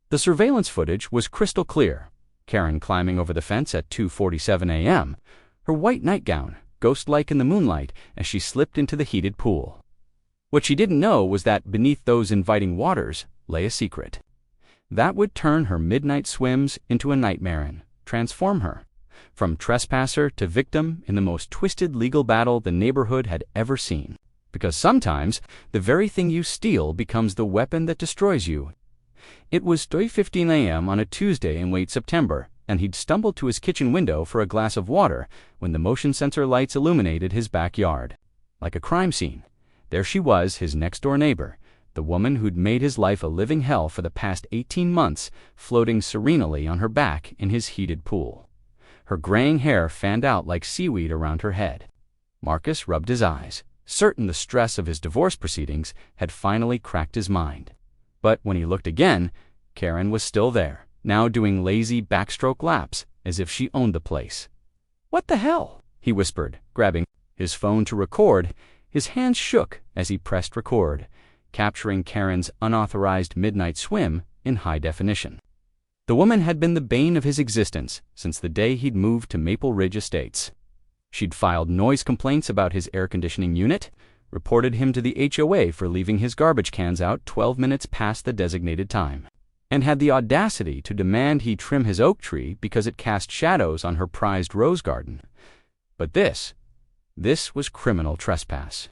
The surveillance footage was crystal clear. Karen climbing over the fence at 2:47 a.m., her white nightgown, ghost-like in the moonlight as she slipped into the heated pool. What she didn't know was that beneath those inviting waters lay a secret. That would turn her midnight swims into a nightmare and transform her from trespasser to victim in the most twisted legal battle the neighborhood had ever seen. Because sometimes the very thing you steal becomes the weapon that destroys you. It was 3:15 a.m. on a Tuesday in late September, and he'd stumbled to his kitchen window for a glass of water when the motion sensor lights illuminated his backyard. Like a crime scene, there she was, his next-door neighbor, the woman who'd made his life a living hell for the past 18 months, floating serenely on her back in his heated pool. Her graying hair fanned out like seaweed around her head. Marcus rubbed his eyes, certain the stress of his divorce proceedings had finally cracked his mind. But when he looked again, Karen was still there, now doing lazy backstroke laps as if she owned the place. "What the hell?" he whispered, grabbing his phone to record. His hands shook as he pressed record, capturing Karen's unauthorized midnight swim in high definition. The woman had been the bane of his existence since the day he'd moved to Maple Ridge Estates. She'd filed noise complaints about his air conditioning unit, reported him to the HOA for leaving his garbage cans out 12 minutes past the designated time, and had the audacity to demand he trim his oak tree because it cast shadows on her prized rose garden. But this was criminal trespass.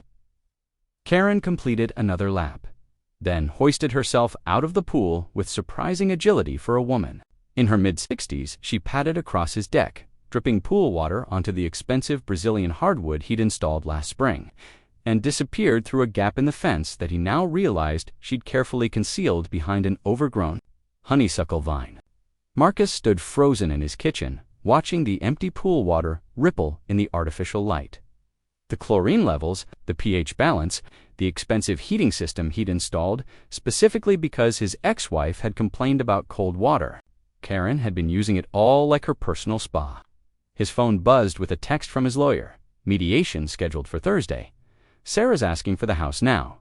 Karen completed another lap, then hoisted herself out of the pool with surprising agility for a woman. In her mid-60s, she padded across his deck, dripping pool water onto the expensive Brazilian hardwood he'd installed last spring, and disappeared through a gap in the fence that he now realized she'd carefully concealed behind an overgrown honeysuckle vine. Marcus stood frozen in his kitchen, watching the empty pool water ripple in the artificial light. The chlorine levels, the pH balance, the expensive heating system he'd installed, specifically because his ex-wife had complained about cold water. Karen had been using it all like her personal spa. His phone buzzed with a text from his lawyer. Mediation scheduled for Thursday. "Sarah's asking for the house now.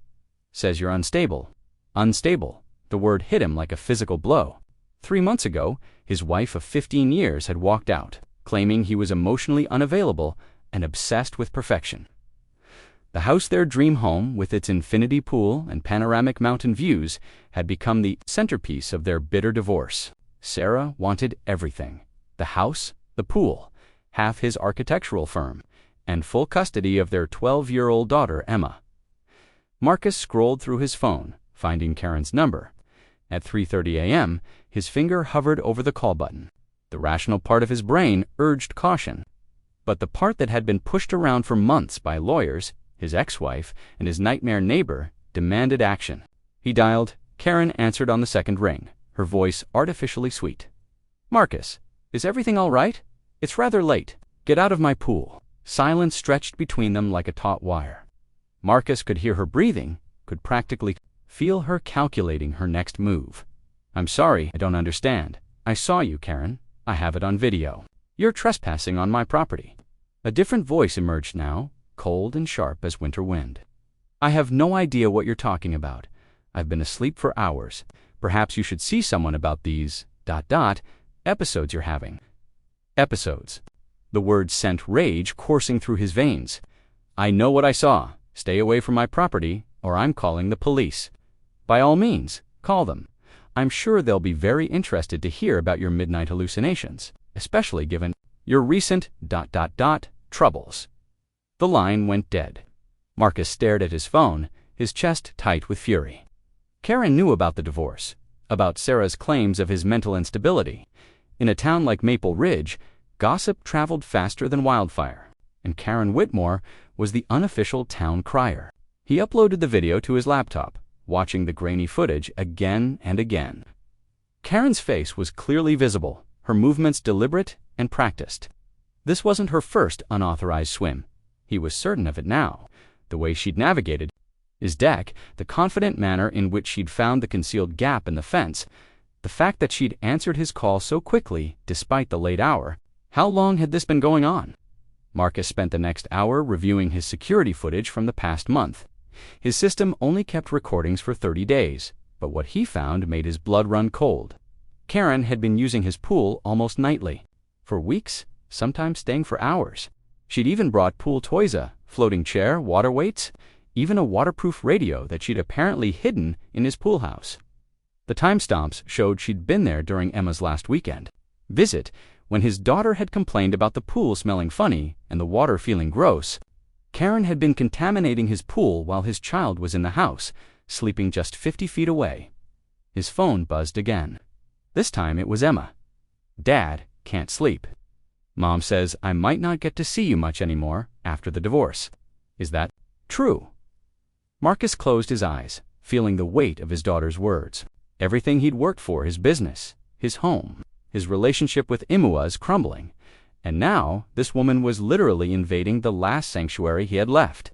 Says you're unstable." Unstable. The word hit him like a physical blow. 3 months ago, his wife of 15 years had walked out, claiming he was emotionally unavailable and obsessed with perfection. The house, their dream home, with its infinity pool and panoramic mountain views, had become the centerpiece of their bitter divorce. Sarah wanted everything: the house, the pool, half his architectural firm, and full custody of their 12-year-old daughter, Emma. Marcus scrolled through his phone, finding Karen's number. At 3:30 a.m., his finger hovered over the call button. The rational part of his brain urged caution, but the part that had been pushed around for months by lawyers, his ex-wife, and his nightmare neighbor demanded action. He dialed. Karen answered on the second ring, her voice artificially sweet. "Marcus, is everything all right? It's rather late. Get out of my pool." Silence stretched between them like a taut wire. Marcus could hear her breathing, could practically feel her calculating her next move. "I'm sorry, I don't understand. I saw you, Karen. I have it on video. You're trespassing on my property." A different voice emerged now, cold and sharp as winter wind. "I have no idea what you're talking about. I've been asleep for hours. Perhaps you should see someone about these ... episodes you're having." Episodes. The word sent rage coursing through his veins. "I know what I saw. Stay away from my property, or I'm calling the police." "By all means, call them. I'm sure they'll be very interested to hear about your midnight hallucinations, especially given your recent ... troubles." The line went dead. Marcus stared at his phone, his chest tight with fury. Karen knew about the divorce, about Sarah's claims of his mental instability. In a town like Maple Ridge, gossip traveled faster than wildfire, and Karen Whitmore was the unofficial town crier. He uploaded the video to his laptop, watching the grainy footage again and again. Karen's face was clearly visible, her movements deliberate and practiced. This wasn't her first unauthorized swim. He was certain of it now. The way she'd navigated his deck, the confident manner in which she'd found the concealed gap in the fence, the fact that she'd answered his call so quickly despite the late hour. How long had this been going on? Marcus spent the next hour reviewing his security footage from the past month. His system only kept recordings for 30 days, but what he found made his blood run cold. Karen had been using his pool almost nightly. For weeks, sometimes staying for hours. She'd even brought pool toys, a floating chair, water weights, even a waterproof radio that she'd apparently hidden in his pool house. The timestamps showed she'd been there during Emma's last weekend visit, when his daughter had complained about the pool smelling funny and the water feeling gross. Karen had been contaminating his pool while his child was in the house, sleeping just 50 feet away. His phone buzzed again. This time it was Emma. "Dad, can't sleep. Mom says I might not get to see you much anymore after the divorce. Is that true?" Marcus closed his eyes, feeling the weight of his daughter's words. Everything he'd worked for, his business, his home, his relationship with Emma was crumbling. And now this woman was literally invading the last sanctuary he had left.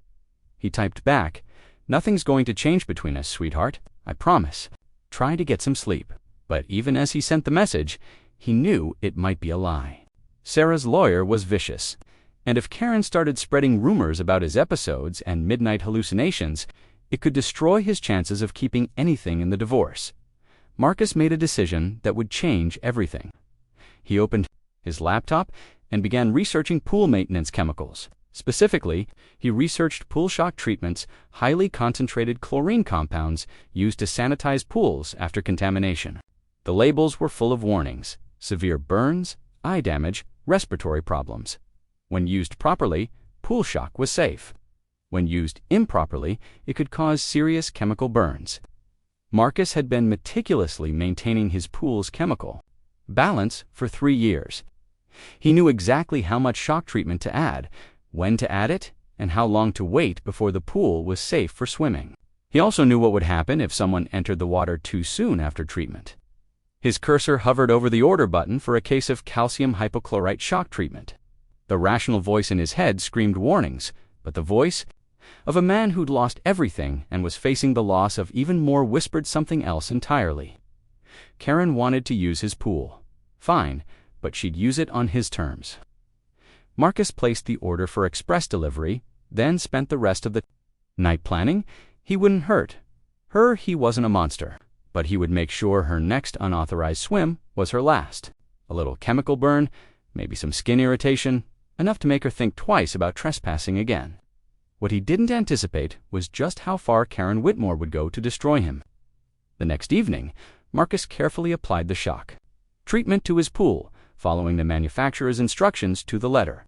He typed back, "Nothing's going to change between us, sweetheart. I promise. Try to get some sleep." But even as he sent the message, he knew it might be a lie. Sarah's lawyer was vicious, and if Karen started spreading rumors about his episodes and midnight hallucinations, it could destroy his chances of keeping anything in the divorce. Marcus made a decision that would change everything. He opened his laptop and began researching pool maintenance chemicals. Specifically, he researched pool shock treatments, highly concentrated chlorine compounds used to sanitize pools after contamination. The labels were full of warnings: severe burns, eye damage, respiratory problems. When used properly, pool shock was safe. When used improperly, it could cause serious chemical burns. Marcus had been meticulously maintaining his pool's chemical balance for 3 years. He knew exactly how much shock treatment to add, when to add it, and how long to wait before the pool was safe for swimming. He also knew what would happen if someone entered the water too soon after treatment. His cursor hovered over the order button for a case of calcium hypochlorite shock treatment. The rational voice in his head screamed warnings, but the voice of a man who'd lost everything and was facing the loss of even more whispered something else entirely. Karen wanted to use his pool. Fine, but she'd use it on his terms. Marcus placed the order for express delivery, then spent the rest of the night planning. He wouldn't hurt her. He wasn't a monster, but he would make sure her next unauthorized swim was her last. A little chemical burn, maybe some skin irritation, enough to make her think twice about trespassing again. What he didn't anticipate was just how far Karen Whitmore would go to destroy him. The next evening, Marcus carefully applied the shock treatment to his pool, following the manufacturer's instructions to the letter.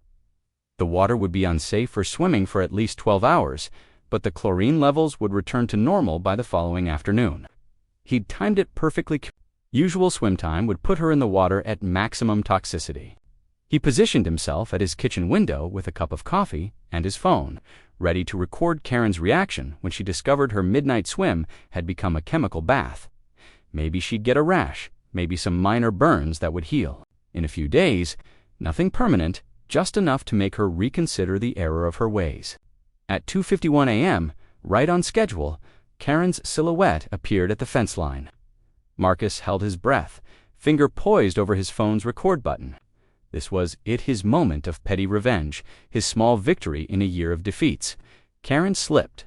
The water would be unsafe for swimming for at least 12 hours, but the chlorine levels would return to normal by the following afternoon. He'd timed it perfectly. Usual swim time would put her in the water at maximum toxicity. He positioned himself at his kitchen window with a cup of coffee and his phone, ready to record Karen's reaction when she discovered her midnight swim had become a chemical bath. Maybe she'd get a rash, maybe some minor burns that would heal. In a few days, nothing permanent, just enough to make her reconsider the error of her ways. At 2:51 a.m., right on schedule, Karen's silhouette appeared at the fence line. Marcus held his breath, finger poised over his phone's record button. This was his moment of petty revenge, his small victory in a year of defeats. Karen slipped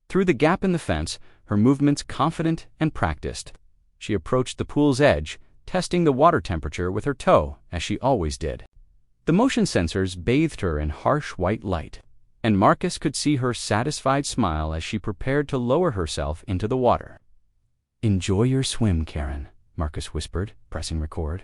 through the gap in the fence, her movements confident and practiced. She approached the pool's edge, testing the water temperature with her toe, as she always did. The motion sensors bathed her in harsh white light, and Marcus could see her satisfied smile as she prepared to lower herself into the water. "Enjoy your swim, Karen," Marcus whispered, pressing record.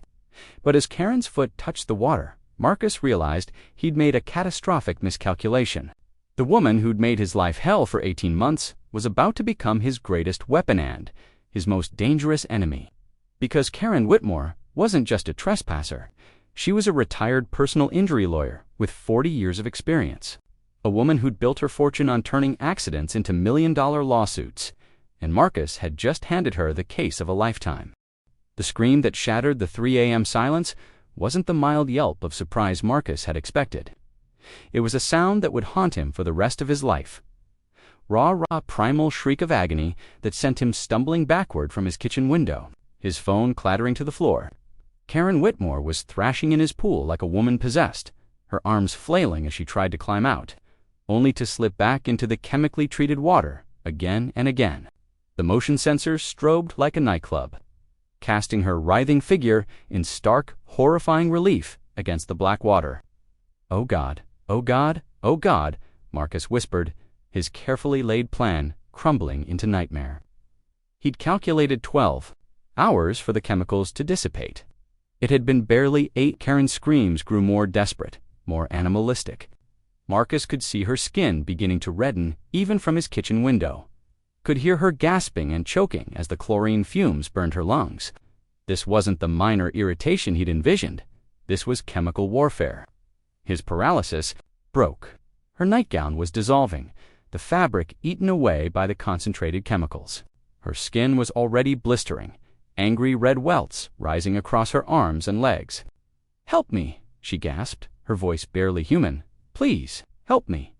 But as Karen's foot touched the water, Marcus realized he'd made a catastrophic miscalculation. The woman who'd made his life hell for 18 months was about to become his greatest weapon and his most dangerous enemy. Because Karen Whitmore wasn't just a trespasser. She was a retired personal injury lawyer with 40 years of experience. A woman who'd built her fortune on turning accidents into million-dollar lawsuits. And Marcus had just handed her the case of a lifetime. The scream that shattered the 3 a.m. silence wasn't the mild yelp of surprise Marcus had expected. It was a sound that would haunt him for the rest of his life. Raw, primal shriek of agony that sent him stumbling backward from his kitchen window, his phone clattering to the floor. Karen Whitmore was thrashing in his pool like a woman possessed, her arms flailing as she tried to climb out, only to slip back into the chemically treated water again and again. The motion sensors strobed like a nightclub. casting her writhing figure in stark, horrifying relief against the black water. "Oh God, oh God, oh God," Marcus whispered, his carefully laid plan crumbling into nightmare. He'd calculated 12 hours for the chemicals to dissipate. It had been barely 8. Karen's screams grew more desperate, more animalistic. Marcus could see her skin beginning to redden even from his kitchen window. Could hear her gasping and choking as the chlorine fumes burned her lungs. This wasn't the minor irritation he'd envisioned. This was chemical warfare. His paralysis broke. Her nightgown was dissolving, the fabric eaten away by the concentrated chemicals. Her skin was already blistering, angry red welts rising across her arms and legs. "Help me," she gasped, her voice barely human. "Please, help me." ...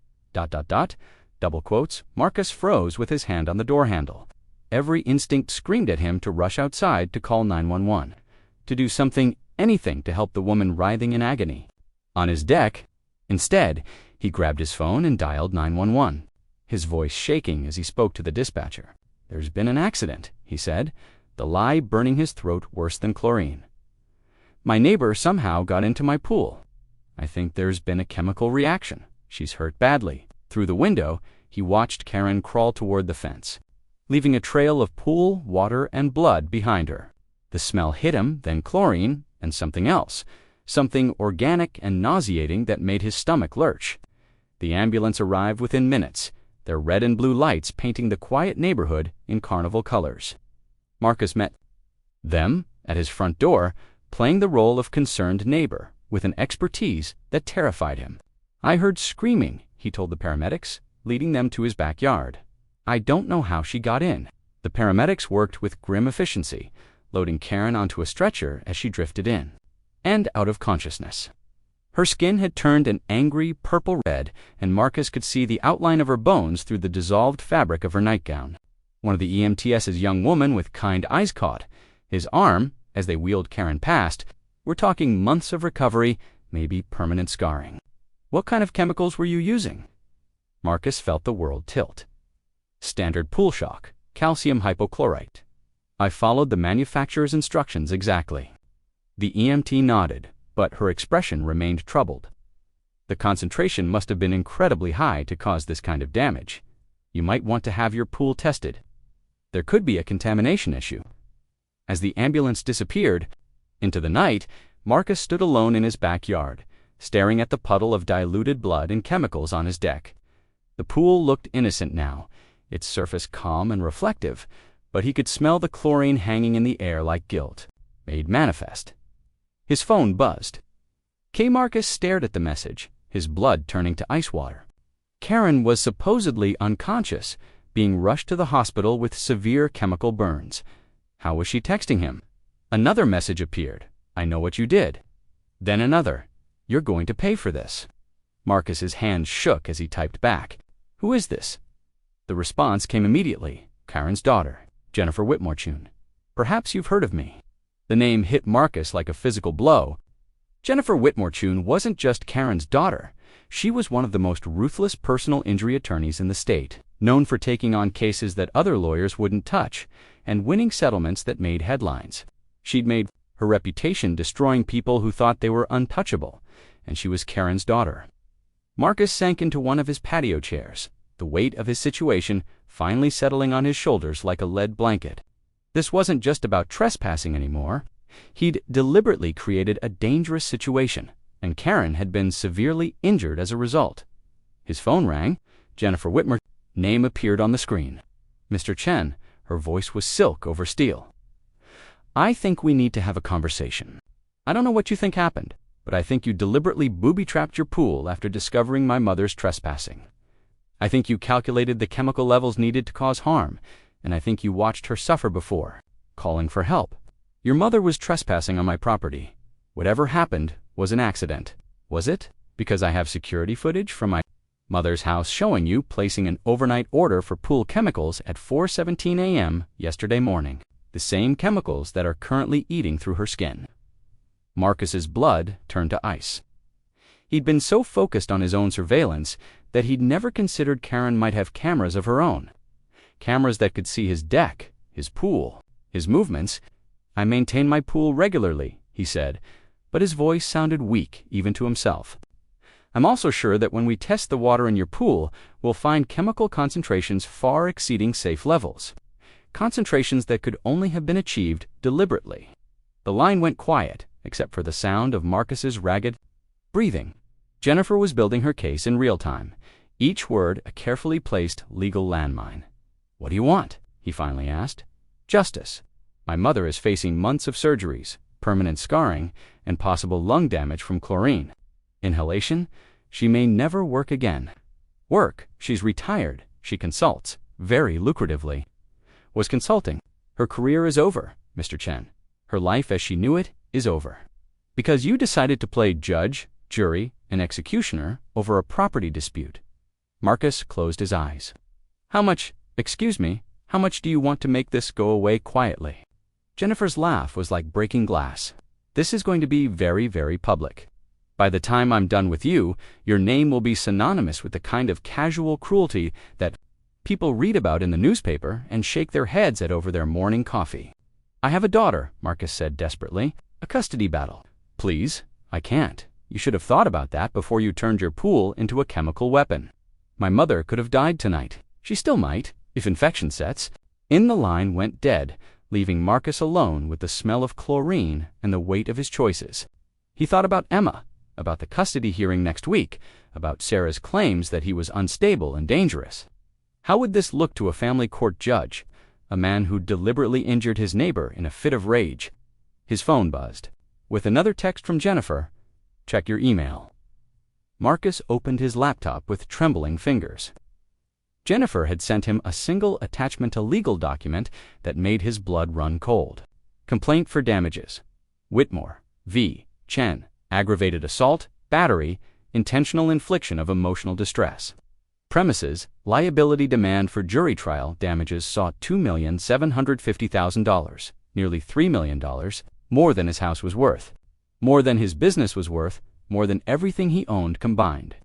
Double quotes, Marcus froze with his hand on the door handle. Every instinct screamed at him to rush outside to call 911, to do something, anything to help the woman writhing in agony. On his deck, instead, he grabbed his phone and dialed 911, his voice shaking as he spoke to the dispatcher. "There's been an accident," he said, the lie burning his throat worse than chlorine. "My neighbor somehow got into my pool. I think there's been a chemical reaction. She's hurt badly." Through the window, he watched Karen crawl toward the fence, leaving a trail of pool, water, and blood behind her. The smell hit him, then chlorine, and something else, something organic and nauseating that made his stomach lurch. The ambulance arrived within minutes, their red and blue lights painting the quiet neighborhood in carnival colors. Marcus met them at his front door, playing the role of concerned neighbor with an expertise that terrified him. "I heard screaming," he told the paramedics, leading them to his backyard. "I don't know how she got in." The paramedics worked with grim efficiency, loading Karen onto a stretcher as she drifted in and out of consciousness. Her skin had turned an angry purple red, and Marcus could see the outline of her bones through the dissolved fabric of her nightgown. One of the EMTS's young women with kind eyes caught his arm as they wheeled Karen past. "We're talking months of recovery, maybe permanent scarring." "What kind of chemicals were you using?" Marcus felt the world tilt. "Standard pool shock, calcium hypochlorite." "I followed the manufacturer's instructions exactly." The EMT nodded, but her expression remained troubled. "The concentration must have been incredibly high to cause this kind of damage. You might want to have your pool tested. There could be a contamination issue." As the ambulance disappeared into the night, Marcus stood alone in his backyard, staring at the puddle of diluted blood and chemicals on his deck. The pool looked innocent now, its surface calm and reflective, but he could smell the chlorine hanging in the air like guilt, made manifest. His phone buzzed. Marcus stared at the message, his blood turning to ice water. Karen was supposedly unconscious, being rushed to the hospital with severe chemical burns. How was she texting him? Another message appeared. "I know what you did." Then another. "You're going to pay for this." Marcus's hands shook as he typed back. "Who is this?" The response came immediately. Karen's daughter, Jennifer Whitmore-Chun. "Perhaps you've heard of me." The name hit Marcus like a physical blow. Jennifer Whitmore-Chun wasn't just Karen's daughter. She was one of the most ruthless personal injury attorneys in the state, known for taking on cases that other lawyers wouldn't touch and winning settlements that made headlines. She'd made her reputation destroying people who thought they were untouchable, and she was Karen's daughter. Marcus sank into one of his patio chairs, the weight of his situation finally settling on his shoulders like a lead blanket. This wasn't just about trespassing anymore. He'd deliberately created a dangerous situation, and Karen had been severely injured as a result. His phone rang. Jennifer Whitmore's name appeared on the screen. "Mr. Chen," her voice was silk over steel. "I think we need to have a conversation. I don't know what you think happened, but I think you deliberately booby-trapped your pool after discovering my mother's trespassing. I think you calculated the chemical levels needed to cause harm, and I think you watched her suffer before, calling for help. Your mother was trespassing on my property. Whatever happened was an accident. Was it? Because I have security footage from my mother's house showing you placing an overnight order for pool chemicals at 4:17 a.m. yesterday morning, the same chemicals that are currently eating through her skin." Marcus's blood turned to ice. He'd been so focused on his own surveillance that he'd never considered Karen might have cameras of her own. Cameras that could see his deck, his pool, his movements, "I maintain my pool regularly," he said, but his voice sounded weak even to himself. "I'm also sure that when we test the water in your pool, we'll find chemical concentrations far exceeding safe levels. Concentrations that could only have been achieved deliberately." The line went quiet, except for the sound of Marcus's ragged breathing. Jennifer was building her case in real time, each word a carefully placed legal landmine. "What do you want?" he finally asked. "Justice. My mother is facing months of surgeries, permanent scarring, and possible lung damage from chlorine. Inhalation? She may never work again. Work? She's retired. She consults, very lucratively." Was consulting. "Her career is over, Mr. Chen. Her life as she knew it is over. Because you decided to play judge, jury, and executioner over a property dispute." Marcus closed his eyes. How much do you want to make this go away quietly?" Jennifer's laugh was like breaking glass. "This is going to be very, very public. By the time I'm done with you, your name will be synonymous with the kind of casual cruelty that people read about in the newspaper and shake their heads at over their morning coffee." "I have a daughter," Marcus said desperately. "A custody battle." "Please, I can't. You should have thought about that before you turned your pool into a chemical weapon. My mother could have died tonight. She still might, if infection sets." In the line went dead, leaving Marcus alone with the smell of chlorine and the weight of his choices. He thought about Emma, about the custody hearing next week, about Sarah's claims that he was unstable and dangerous. How would this look to a family court judge, a man who deliberately injured his neighbor in a fit of rage? His phone buzzed. With another text from Jennifer, "Check your email." Marcus opened his laptop with trembling fingers. Jennifer had sent him a single attachment, a legal document that made his blood run cold. Complaint for damages. Whitmore, V. Chen, aggravated assault, battery, intentional infliction of emotional distress. Premises, liability demand for jury trial damages sought $2,750,000, nearly $3 million, more than his house was worth, more than his business was worth, more than everything he owned combined.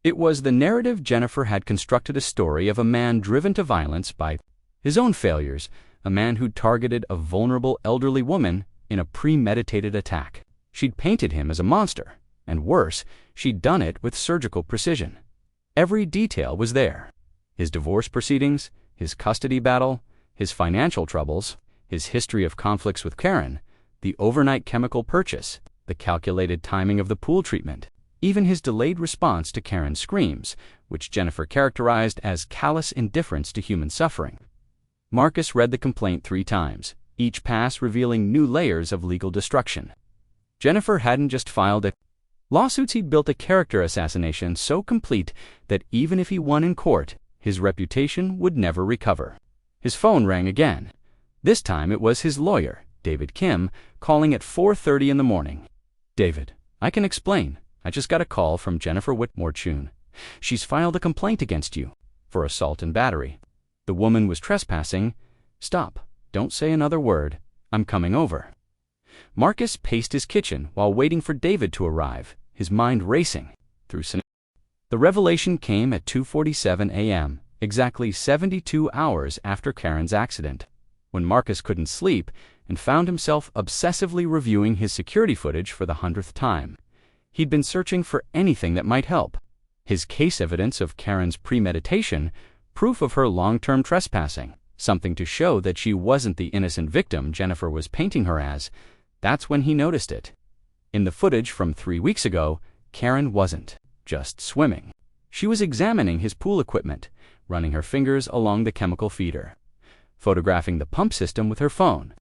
It was the narrative Jennifer had constructed, a story of a man driven to violence by his own failures, a man who targeted a vulnerable elderly woman in a premeditated attack. She'd painted him as a monster, and worse, she'd done it with surgical precision. Every detail was there. His divorce proceedings, his custody battle, his financial troubles, his history of conflicts with Karen, the overnight chemical purchase, the calculated timing of the pool treatment, even his delayed response to Karen's screams, which Jennifer characterized as callous indifference to human suffering. Marcus read the complaint 3 times, each pass revealing new layers of legal destruction. Jennifer hadn't just filed a lawsuit, he'd built a character assassination so complete that even if he won in court, his reputation would never recover. His phone rang again. This time it was his lawyer, David Kim, calling at 4:30 in the morning. "David, I can explain. I just got a call from Jennifer Whitmore Chun. She's filed a complaint against you for assault and battery. The woman was trespassing." "Stop. Don't say another word. I'm coming over." Marcus paced his kitchen while waiting for David to arrive, his mind racing through scenarios. The revelation came at 2:47 a.m., exactly 72 hours after Karen's accident, when Marcus couldn't sleep and found himself obsessively reviewing his security footage for the 100th time. He'd been searching for anything that might help. His case evidence of Karen's premeditation, proof of her long-term trespassing, something to show that she wasn't the innocent victim Jennifer was painting her as. That's when he noticed it. In the footage from 3 weeks ago, Karen wasn't just swimming. She was examining his pool equipment, running her fingers along the chemical feeder, photographing the pump system with her phone.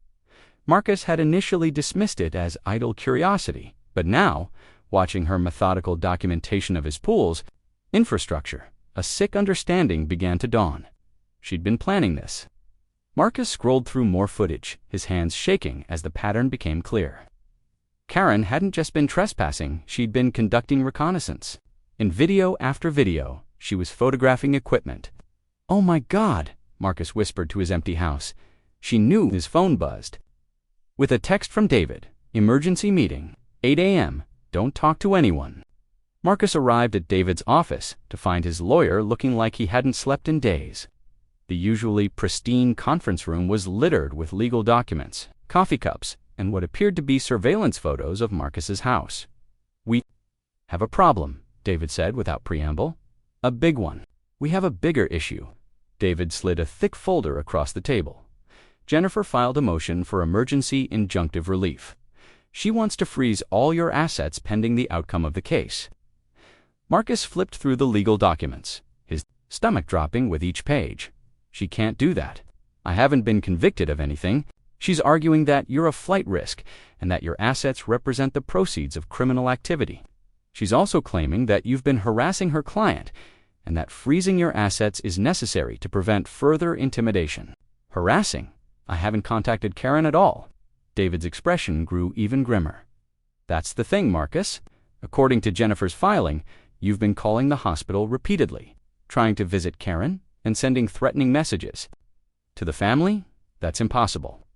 Marcus had initially dismissed it as idle curiosity, but now, watching her methodical documentation of his pool's infrastructure, a sick understanding began to dawn. She'd been planning this. Marcus scrolled through more footage, his hands shaking as the pattern became clear. Karen hadn't just been trespassing, she'd been conducting reconnaissance. In video after video, she was photographing equipment. "Oh my God," Marcus whispered to his empty house. She knew. His phone buzzed. With a text from David, "Emergency meeting, 8 a.m., don't talk to anyone." Marcus arrived at David's office to find his lawyer looking like he hadn't slept in days. The usually pristine conference room was littered with legal documents, coffee cups, and what appeared to be surveillance photos of Marcus's house. "We have a problem," David said without preamble. "A big one. We have a bigger issue." David slid a thick folder across the table. Jennifer filed a motion for emergency injunctive relief. She wants to freeze all your assets pending the outcome of the case. Marcus flipped through the legal documents, his stomach dropping with each page. "She can't do that. I haven't been convicted of anything." She's arguing that you're a flight risk and that your assets represent the proceeds of criminal activity. She's also claiming that you've been harassing her client and that freezing your assets is necessary to prevent further intimidation. "Harassing? I haven't contacted Karen at all." David's expression grew even grimmer. "That's the thing, Marcus. According to Jennifer's filing, you've been calling the hospital repeatedly, trying to visit Karen and sending threatening messages. To the family? That's impossible."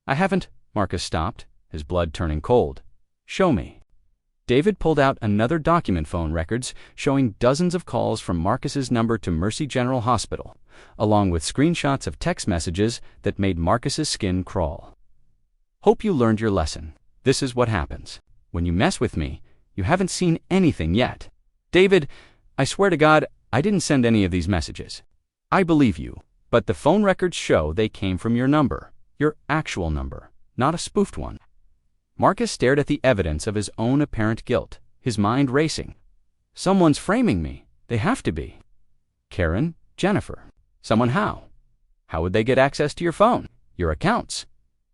"I haven't." Marcus stopped, his blood turning cold. "Show me." David pulled out another document, phone records showing dozens of calls from Marcus's number to Mercy General Hospital, along with screenshots of text messages that made Marcus's skin crawl. "Hope you learned your lesson. This is what happens. When you mess with me, you haven't seen anything yet." "David, I swear to God, I didn't send any of these messages." "I believe you, but the phone records show they came from your number, your actual number, not a spoofed one." Marcus stared at the evidence of his own apparent guilt, his mind racing. "Someone's framing me. They have to be. Karen, Jennifer. Someone how? How would they get access to your phone, your accounts?"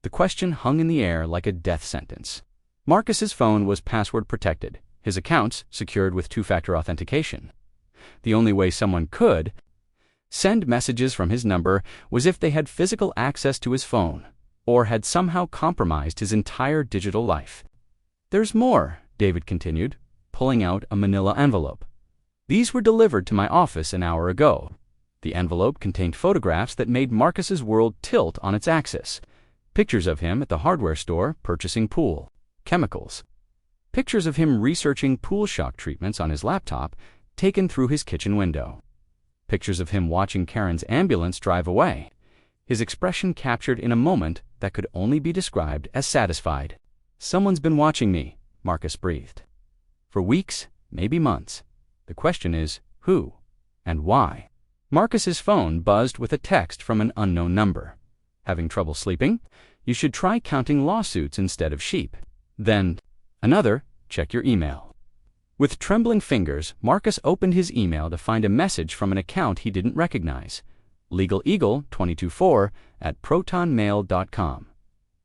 The question hung in the air like a death sentence. Marcus's phone was password protected, his accounts secured with two-factor authentication. The only way someone could send messages from his number was if they had physical access to his phone, or had somehow compromised his entire digital life. "There's more," David continued, pulling out a manila envelope. "These were delivered to my office an hour ago." The envelope contained photographs that made Marcus's world tilt on its axis. Pictures of him at the hardware store purchasing pool chemicals. Pictures of him researching pool shock treatments on his laptop taken through his kitchen window. Pictures of him watching Karen's ambulance drive away, his expression captured in a moment that could only be described as satisfied. "Someone's been watching me," Marcus breathed. "For weeks, maybe months. The question is, who and why?" Marcus's phone buzzed with a text from an unknown number. "Having trouble sleeping? You should try counting lawsuits instead of sheep." Then, another, "Check your email." With trembling fingers, Marcus opened his email to find a message from an account he didn't recognize. LegalEagle224@protonmail.com.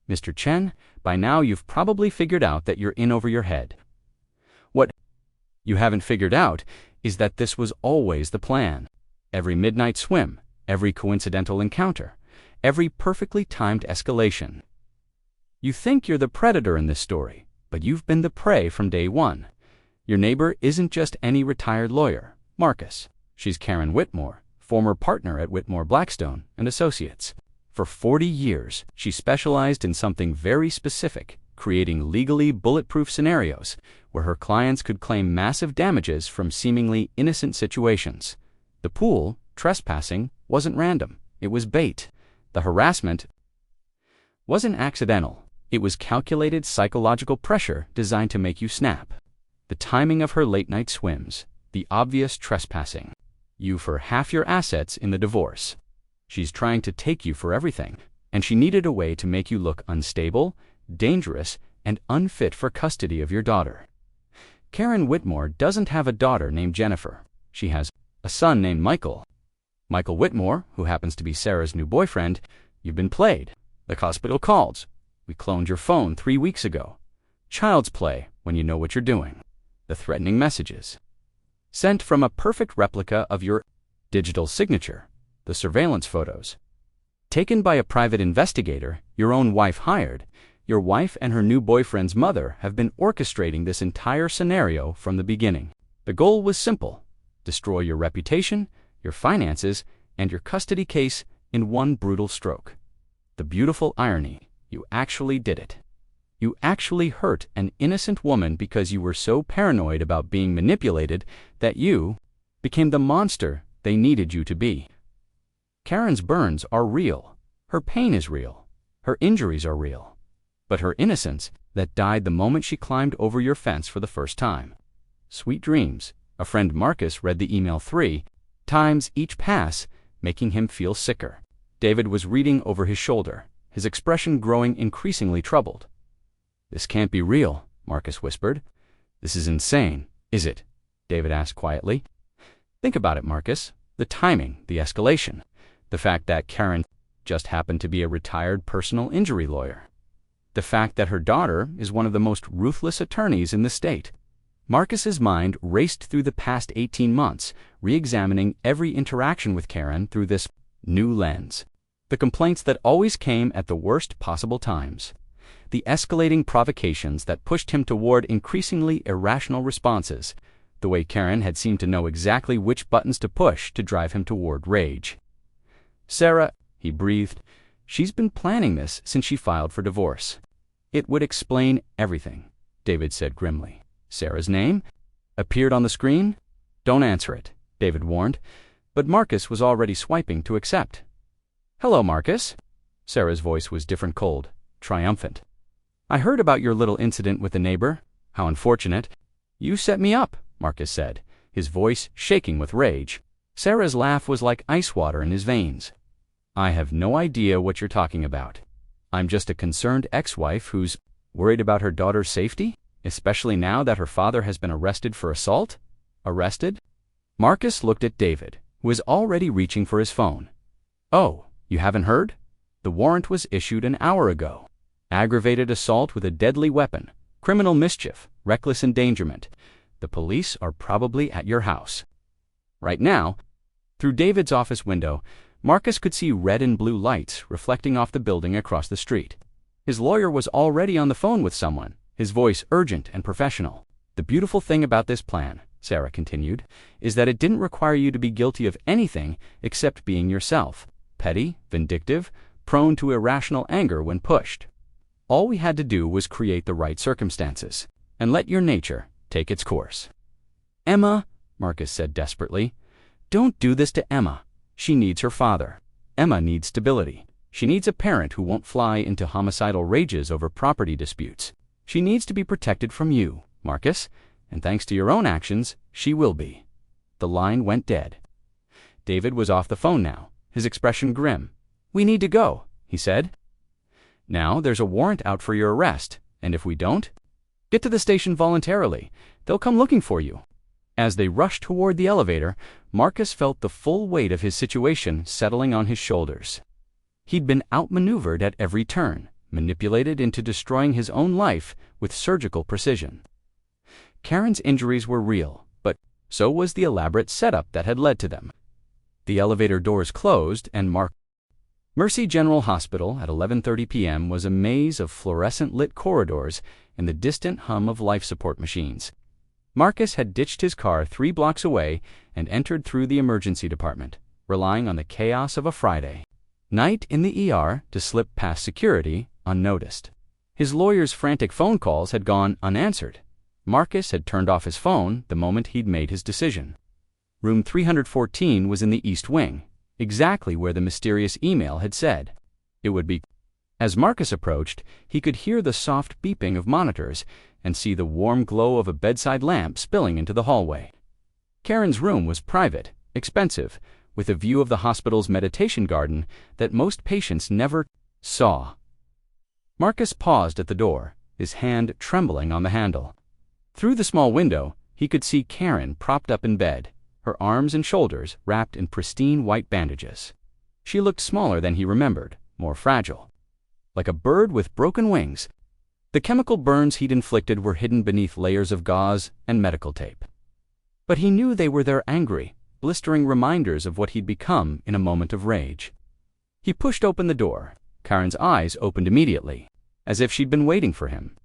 "Mr. Chen, by now you've probably figured out that you're in over your head. What you haven't figured out is that this was always the plan. Every midnight swim, every coincidental encounter, every perfectly timed escalation. You think you're the predator in this story, but you've been the prey from day one. Your neighbor isn't just any retired lawyer, Marcus. She's Karen Whitmore, former partner at Whitmore Blackstone and Associates. For 40 years, she specialized in something very specific, creating legally bulletproof scenarios where her clients could claim massive damages from seemingly innocent situations. The pool, trespassing, wasn't random. It was bait. The harassment wasn't accidental. It was calculated psychological pressure designed to make you snap. The timing of her late-night swims, the obvious trespassing. You for half your assets in the divorce. She's trying to take you for everything, and she needed a way to make you look unstable, dangerous, and unfit for custody of your daughter. Karen Whitmore doesn't have a daughter named Jennifer. She has a son named Michael. Michael Whitmore, who happens to be Sarah's new boyfriend. You've been played. The hospital calls. We cloned your phone 3 weeks ago. Child's play when you know what you're doing. The threatening messages. Sent from a perfect replica of your digital signature. The surveillance photos. Taken by a private investigator your own wife hired. Your wife and her new boyfriend's mother have been orchestrating this entire scenario from the beginning. The goal was simple. Destroy your reputation, your finances, and your custody case in one brutal stroke. The beautiful irony, you actually did it. You actually hurt an innocent woman because you were so paranoid about being manipulated that you became the monster they needed you to be. Karen's burns are real. Her pain is real. Her injuries are real. but her innocence that died the moment she climbed over your fence for the first time. Sweet dreams. A friend Marcus read the email 3 times each pass, making him feel sicker. David was reading over his shoulder, his expression growing increasingly troubled. "This can't be real," Marcus whispered. "This is insane, is it?" David asked quietly. "Think about it, Marcus. The timing, the escalation, the fact that Karen just happened to be a retired personal injury lawyer. The fact that her daughter is one of the most ruthless attorneys in the state." Marcus's mind raced through the past 18 months, re-examining every interaction with Karen through this new lens. The complaints that always came at the worst possible times. The escalating provocations that pushed him toward increasingly irrational responses. The way Karen had seemed to know exactly which buttons to push to drive him toward rage. "Sarah," he breathed, "she's been planning this since she filed for divorce." "It would explain everything," David said grimly. "Sarah's name appeared on the screen?" "Don't answer it," David warned, but Marcus was already swiping to accept. "Hello, Marcus." Sarah's voice was different, cold, triumphant. "I heard about your little incident with the neighbor. How unfortunate." "You set me up," Marcus said, his voice shaking with rage. Sarah's laugh was like ice water in his veins. "I have no idea what you're talking about. I'm just a concerned ex-wife who's worried about her daughter's safety, especially now that her father has been arrested for assault." "Arrested?" Marcus looked at David, who was already reaching for his phone. "Oh, you haven't heard? The warrant was issued an hour ago. Aggravated assault with a deadly weapon, criminal mischief, reckless endangerment. The police are probably at your house." Right now, through David's office window, Marcus could see red and blue lights reflecting off the building across the street. His lawyer was already on the phone with someone, his voice urgent and professional. "The beautiful thing about this plan," Sarah continued, "is that it didn't require you to be guilty of anything except being yourself, petty, vindictive, prone to irrational anger when pushed. All we had to do was create the right circumstances and let your nature take its course." "Emma," Marcus said desperately, "don't do this to Emma. She needs her father. Emma needs stability. She needs a parent who won't fly into homicidal rages over property disputes. She needs to be protected from you, Marcus, and thanks to your own actions, she will be." The line went dead. David was off the phone now, his expression grim. "We need to go," he said. "Now there's a warrant out for your arrest, and if we don't, get to the station voluntarily. They'll come looking for you." As they rushed toward the elevator, Marcus felt the full weight of his situation settling on his shoulders. He'd been outmaneuvered at every turn, manipulated into destroying his own life with surgical precision. Karen's injuries were real, but so was the elaborate setup that had led to them. The elevator doors closed, and Mercy General Hospital at 11:30 p.m. was a maze of fluorescent-lit corridors and the distant hum of life support machines. Marcus had ditched his car 3 blocks away and entered through the emergency department, relying on the chaos of a Friday night in the ER to slip past security unnoticed. His lawyer's frantic phone calls had gone unanswered. Marcus had turned off his phone the moment he'd made his decision. Room 314 was in the East Wing, exactly where the mysterious email had said it would be. As Marcus approached, he could hear the soft beeping of monitors and see the warm glow of a bedside lamp spilling into the hallway. Karen's room was private, expensive, with a view of the hospital's meditation garden that most patients never saw. Marcus paused at the door, his hand trembling on the handle. Through the small window, he could see Karen propped up in bed, her arms and shoulders wrapped in pristine white bandages. She looked smaller than he remembered, more fragile. Like a bird with broken wings. The chemical burns he'd inflicted were hidden beneath layers of gauze and medical tape. But he knew they were there, angry, blistering reminders of what he'd become in a moment of rage. He pushed open the door. Karen's eyes opened immediately, as if she'd been waiting for him.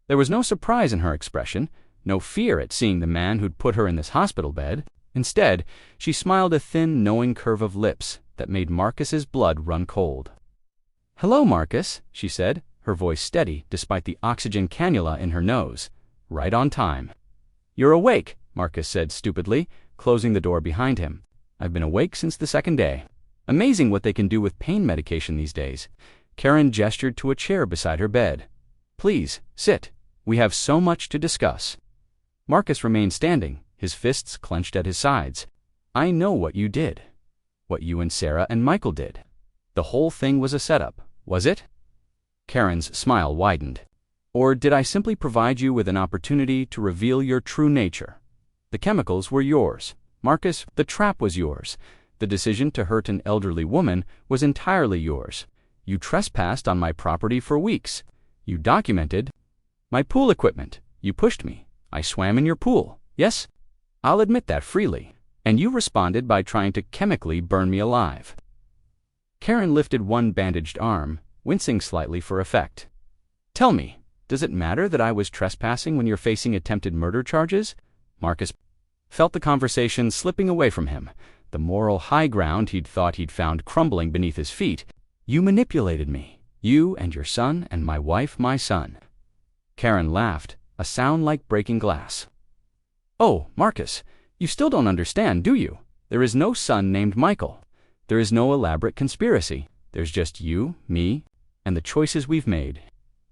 There was no surprise in her expression, no fear at seeing the man who'd put her in this hospital bed. Instead, she smiled a thin, knowing curve of lips that made Marcus's blood run cold. "Hello, Marcus," she said, her voice steady despite the oxygen cannula in her nose. "Right on time." "You're awake," Marcus said stupidly, closing the door behind him. "I've been awake since the second day. Amazing what they can do with pain medication these days." Karen gestured to a chair beside her bed. Please, sit. We have so much to discuss. Marcus remained standing, his fists clenched at his sides. I know what you did. What you and Sarah and Michael did. The whole thing was a setup, was it? Karen's smile widened. Or did I simply provide you with an opportunity to reveal your true nature? The chemicals were yours. Marcus, the trap was yours. The decision to hurt an elderly woman was entirely yours. You trespassed on my property for weeks. You documented my pool equipment. You pushed me. I swam in your pool. Yes? I'll admit that freely. And you responded by trying to chemically burn me alive. Karen lifted one bandaged arm, wincing slightly for effect. Tell me, does it matter that I was trespassing when you're facing attempted murder charges? Marcus felt the conversation slipping away from him, the moral high ground he'd thought he'd found crumbling beneath his feet. You manipulated me. You and your son and my wife, my son. Karen laughed, a sound like breaking glass. Oh, Marcus, you still don't understand, do you? There is no son named Michael. There is no elaborate conspiracy. There's just you, me, and the choices we've made.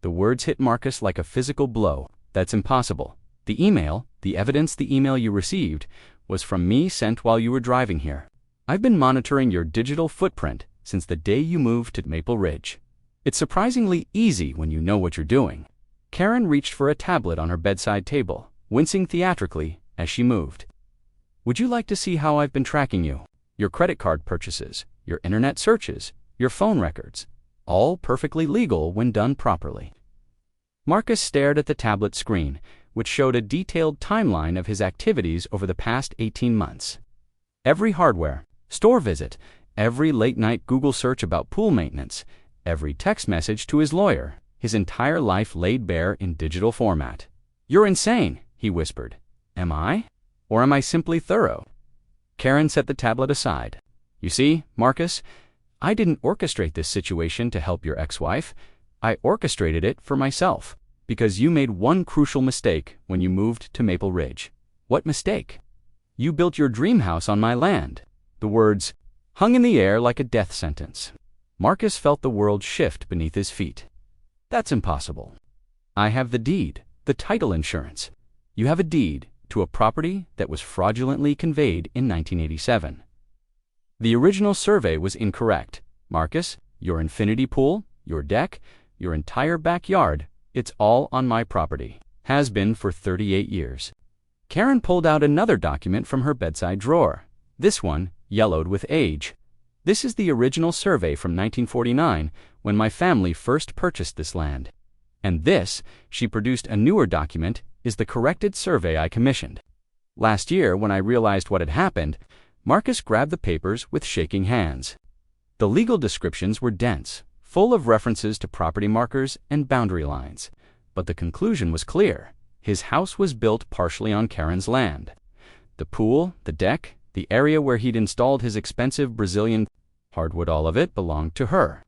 The words hit Marcus like a physical blow. That's impossible. The email, the evidence the email you received, was from me sent while you were driving here. I've been monitoring your digital footprint since the day you moved to Maple Ridge. It's surprisingly easy when you know what you're doing. Karen reached for a tablet on her bedside table, wincing theatrically as she moved. Would you like to see how I've been tracking you? Your credit card purchases, your internet searches, your phone records, all perfectly legal when done properly. Marcus stared at the tablet screen, which showed a detailed timeline of his activities over the past 18 months. Every hardware, store visit, every late-night Google search about pool maintenance, every text message to his lawyer, his entire life laid bare in digital format. You're insane, he whispered. Am I? Or am I simply thorough? Karen set the tablet aside. You see, Marcus, I didn't orchestrate this situation to help your ex-wife. I orchestrated it for myself, because you made one crucial mistake when you moved to Maple Ridge. What mistake? You built your dream house on my land. The words hung in the air like a death sentence. Marcus felt the world shift beneath his feet. That's impossible. I have the deed, the title insurance. You have a deed to a property that was fraudulently conveyed in 1987. The original survey was incorrect. Marcus, your infinity pool, your deck, your entire backyard, it's all on my property. Has been for 38 years. Karen pulled out another document from her bedside drawer. This one, yellowed with age. This is the original survey from 1949, when my family first purchased this land. And this, she produced a newer document, is the corrected survey I commissioned. Last year, when I realized what had happened, Marcus grabbed the papers with shaking hands. The legal descriptions were dense, full of references to property markers and boundary lines. But the conclusion was clear. His house was built partially on Karen's land. The pool, the deck, the area where he'd installed his expensive Brazilian hardwood, all of it belonged to her.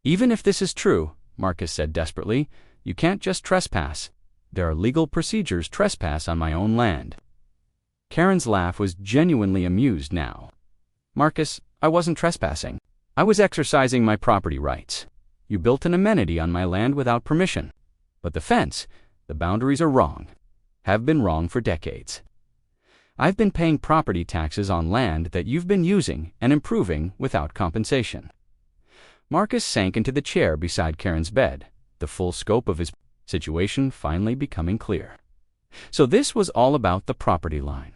Even if this is true, Marcus said desperately, you can't just trespass. There are legal procedures trespass on my own land. Karen's laugh was genuinely amused now. Marcus, I wasn't trespassing. I was exercising my property rights. You built an amenity on my land without permission. But the fence, the boundaries are wrong. Have been wrong for decades. I've been paying property taxes on land that you've been using and improving without compensation. Marcus sank into the chair beside Karen's bed, the full scope of his situation finally becoming clear. So this was all about the property line.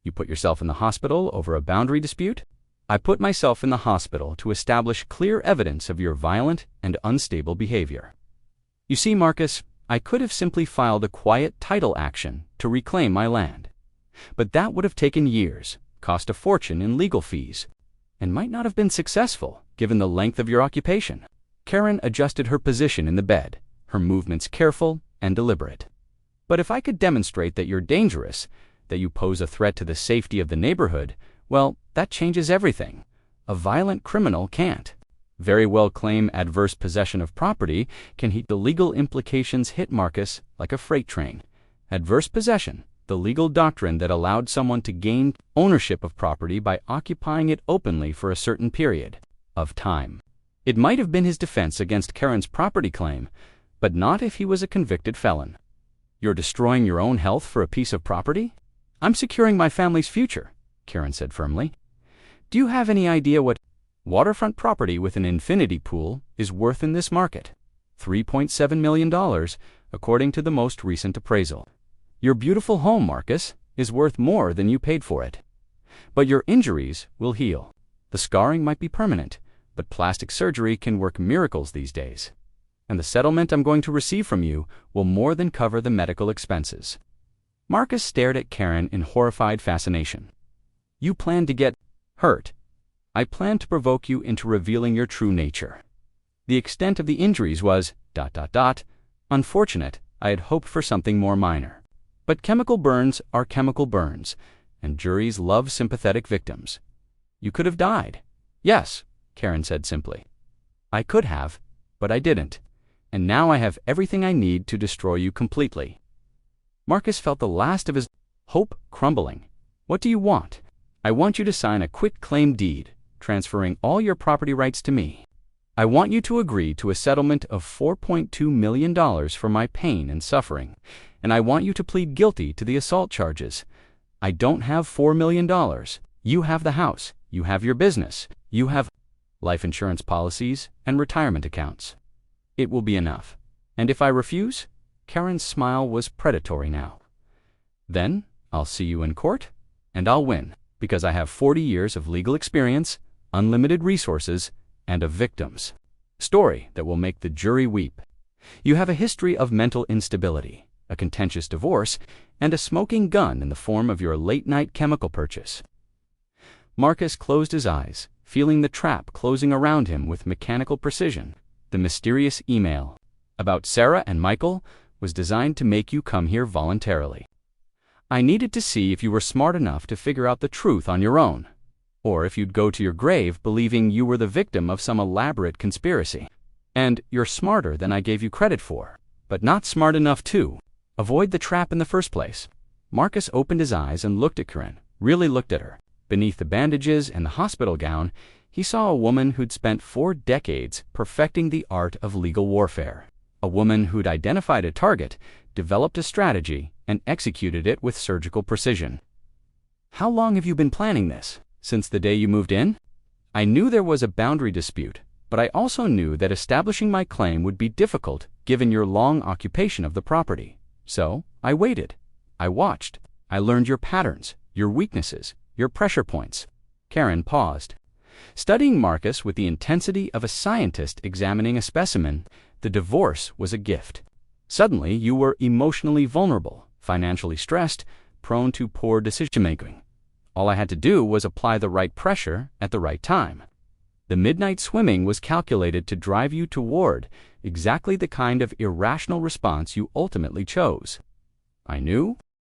You put yourself in the hospital over a boundary dispute? I put myself in the hospital to establish clear evidence of your violent and unstable behavior. You see, Marcus, I could have simply filed a quiet title action to reclaim my land. But that would have taken years, cost a fortune in legal fees, and might not have been successful given the length of your occupation. Karen adjusted her position in the bed, her movements careful and deliberate. But if I could demonstrate that you're dangerous, that you pose a threat to the safety of the neighborhood, well, that changes everything. A violent criminal can't very well claim adverse possession of property. Can he? The legal implications hit Marcus like a freight train. Adverse possession, the legal doctrine that allowed someone to gain ownership of property by occupying it openly for a certain period of time. It might have been his defense against Karen's property claim, but not if he was a convicted felon. You're destroying your own health for a piece of property? I'm securing my family's future, Karen said firmly. Do you have any idea what waterfront property with an infinity pool is worth in this market? $3.7 million, according to the most recent appraisal. Your beautiful home, Marcus, is worth more than you paid for it. But your injuries will heal. The scarring might be permanent, but plastic surgery can work miracles these days. And the settlement I'm going to receive from you will more than cover the medical expenses. Marcus stared at Karen in horrified fascination. You plan to get hurt. I plan to provoke you into revealing your true nature. The extent of the injuries was ... Unfortunate. I had hoped for something more minor. But chemical burns are chemical burns, and juries love sympathetic victims. You could have died. Yes, Karen said simply. I could have, but I didn't. And now I have everything I need to destroy you completely. Marcus felt the last of his hope crumbling. What do you want? I want you to sign a quitclaim deed, transferring all your property rights to me. I want you to agree to a settlement of $4.2 million for my pain and suffering, and I want you to plead guilty to the assault charges. I don't have $4 million. You have the house. You have your business. You have life insurance policies and retirement accounts. It will be enough. And if I refuse? Karen's smile was predatory now. Then I'll see you in court, and I'll win, because I have 40 years of legal experience, unlimited resources, and a victim's story that will make the jury weep. You have a history of mental instability, a contentious divorce, and a smoking gun in the form of your late-night chemical purchase. Marcus closed his eyes, feeling the trap closing around him with mechanical precision. The mysterious email about Sarah and Michael was designed to make you come here voluntarily. I needed to see if you were smart enough to figure out the truth on your own, or if you'd go to your grave believing you were the victim of some elaborate conspiracy. And you're smarter than I gave you credit for, but not smart enough to avoid the trap in the first place. Marcus opened his eyes and looked at Karen, really looked at her. Beneath the bandages and the hospital gown, he saw a woman who'd spent 4 decades perfecting the art of legal warfare. A woman who'd identified a target, developed a strategy, and executed it with surgical precision. How long have you been planning this? Since the day you moved in? I knew there was a boundary dispute, but I also knew that establishing my claim would be difficult given your long occupation of the property. So, I waited. I watched. I learned your patterns, your weaknesses, your pressure points. Karen paused. Studying Marcus with the intensity of a scientist examining a specimen, the divorce was a gift. Suddenly, you were emotionally vulnerable, financially stressed, prone to poor decision-making. All I had to do was apply the right pressure at the right time. The midnight swimming was calculated to drive you toward exactly the kind of irrational response you ultimately chose. I knew